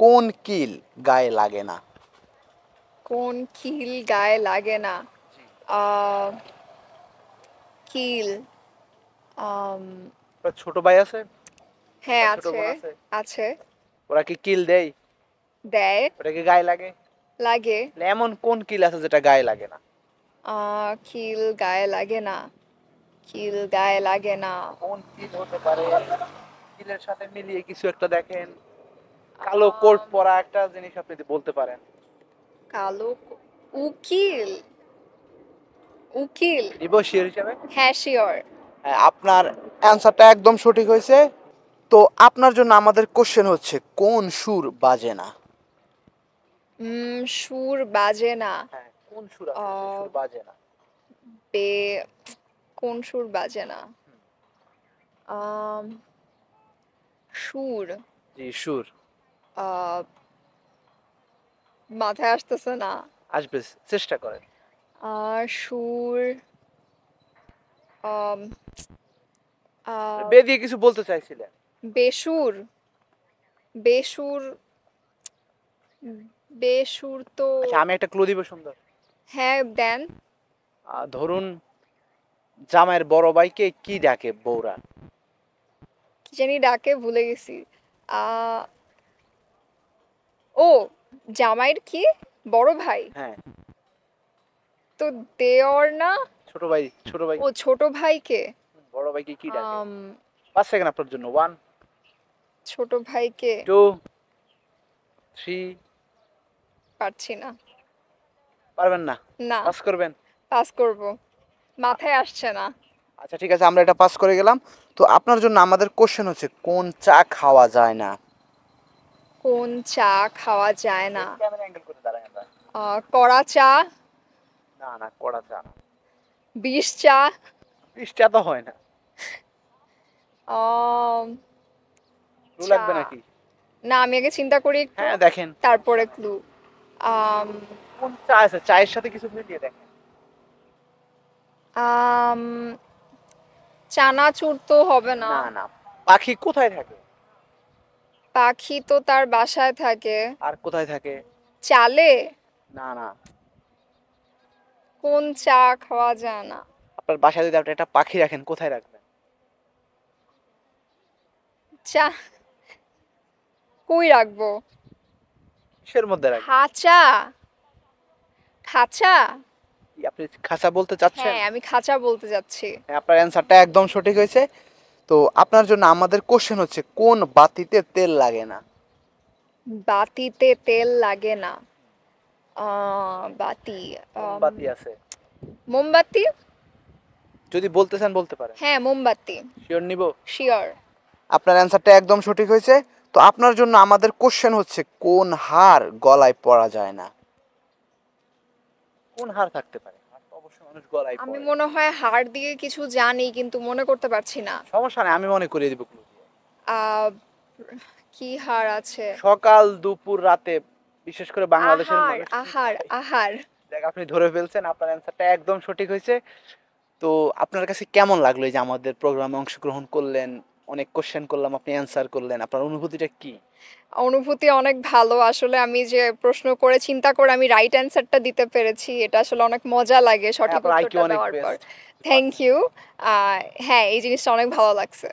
কোন কিল গায়ে লাগে না? কোন কিল গায়ে লাগে না? আহ, কিল আপনার ছোট ভাই আছে হ্যাঁ বা ছোট আছে বোন আছে? আছে ওরা কি কিল দেয়? দেয় ওটা কি গায়ে লাগে? লাগে। এমন কোন কিল আছে যেটা গায়ে লাগে না? কিল গায়ে লাগে না, কিল গায়ে লাগে না। কোন কিল হতে পারে? কিলের সাথে মিলিয়ে কিছু একটা দেখেন। কালো কোট পরা একটা জিনিস আপনি বলতে পারেন। কালো উকিল, উকিল। ডিভোশিয়ার হিসাবে? হ্যাঁ শিওর। হ্যাঁ, আপনার অ্যান্সারটা একদম সঠিক হয়েছে। তো আপনার জন্য আমাদের কোশ্চেন হচ্ছে কোন সুর বাজে না? সুর বাজে না। হ্যাঁ, কোন সুর আছে যে আহ, সুর বাজে না? বে কোন সুর বাজে না? আম, সুর জি, সুর। আহ, মাথায় আসতেছে না। আসবে, চেষ্টা করেন। সুর আম, আহ, বে দিয়ে কিছু বলতে চাইছিলেন? বেসুর, বেসুর, বেসুর তো। আচ্ছা, আমি একটা ক্লু দিব সুন্দর। হ্যাঁ দেন। ধরুন, জামাইয়ের বড় ভাইকে কি ডাকে বউরা? কি জানি ডাকে, ভুলে গেছি। আহ ও, জামাইয়ের কি বড় ভাই? হ্যাঁ, তো দেওর না? ছোট ভাই, ছোট ভাই। ও ছোট ভাইকে। বড় ভাইকে কি ডাকে? আম 5 সেকেন্ড আপনার জন্য। 1, ছোট ভাইকে 2, 3। পারছি না। পারবেন না? না, পাস করবেন? পাস করব, মাথায় আসছে না। আচ্ছা, ঠিক আছে, আমরা এটা পাস করে গেলাম। তো আপনার জন্য আমাদের কোশ্চেন হচ্ছে কোন চা খাওয়া যায় না? কোন চা খাওয়া যায় না? ক্যামেরা অ্যাঙ্গেল করে দাঁড়াই আমরা। কড়া চা, না না, কড়া চা না। বিষ চা। বিষ চা তো হয় না। আম, ক্লু চা। লাগবে নাকি? না, আমি আগে চিন্তা করি একটু, হ্যাঁ, দেখেন। তারপরে ক্লু। আম কোন চা আছে, চায়ের সাথে কিছু মিলিয়ে দেখেন। আম চানাচুর তো হবে না। না না। পাখি কোথায় থাকে? পাখি তো তার বাসায় থাকে। আর কোথায় থাকে? চালে। না না। কোন চা খাওয়া যায় না? আপনার বাসায় যদি আপনি একটা পাখি রাখেন, কোথায় রাখবেন? চা কই রাখবো? কিসের মধ্যে রাখবেন? খাঁচা, খাঁচা। কি আপনি খাঁচা বলতে চাচ্ছেন? হ্যাঁ আমি খাঁচা বলতে যাচ্ছি। হ্যাঁ, আপনার অ্যান্সারটা একদম সঠিক হয়েছে। তো আপনার জন্য আমাদের কোশ্চেন হচ্ছে কোন বাতিতে তেল লাগে না? বাতিতে তেল লাগে না? বাতি। মোমবাতি আছে। মোমবাতি। যদি বলতে চান বলতে পারেন। হ্যাঁ মোমবাতি। শিওর নিব? শিওর। আপনার অ্যান্সারটা একদম সঠিক হয়েছে। তো আপনার জন্য আমাদের কোশ্চেন হচ্ছে কোন হাড় গলায় পরা যায় না? কোন হাড় থাকতে পারে? হাড় তো অবশ্যই মানুষ গলায় আমি পরে। মনে হয় হাড় দিয়ে কিছু জানি কিন্তু মনে করতে পারছি না। সমস্যা নেই, আমি মনে করিয়ে দিব ক্লু দিয়ে। আহ কি হাড় আছে? সকাল দুপুর রাতে, বিশেষ করে বাংলাদেশের আহার, মানুষ কি আহার, খায়? আহার। দেখ, আপনি ধরে ফেলছেন, আপনার অ্যান্সারটা একদম সঠিক হয়েছে। তো আপনার কাছে কেমন লাগলো এই যে আমাদের প্রোগ্রামে অংশগ্রহণ করলেন, অনেক কোশ্চেন করলাম, আপনি অ্যান্সার করলেন, আপনার অনুভূতিটা কি? অনুভূতি অনেক ভালো আসলে। আমি যে প্রশ্ন করে চিন্তা করে আমি রাইট অ্যান্সারটা দিতে পেরেছি, এটা আসলে অনেক মজা লাগে হ্যাঁ, সঠিক আপনার আইকিউ উত্তরটা অনেক দেওয়ার পর। বেস্ট। Thank you. হ্যাঁ এই জিনিসটা অনেক ভালো লাগছে।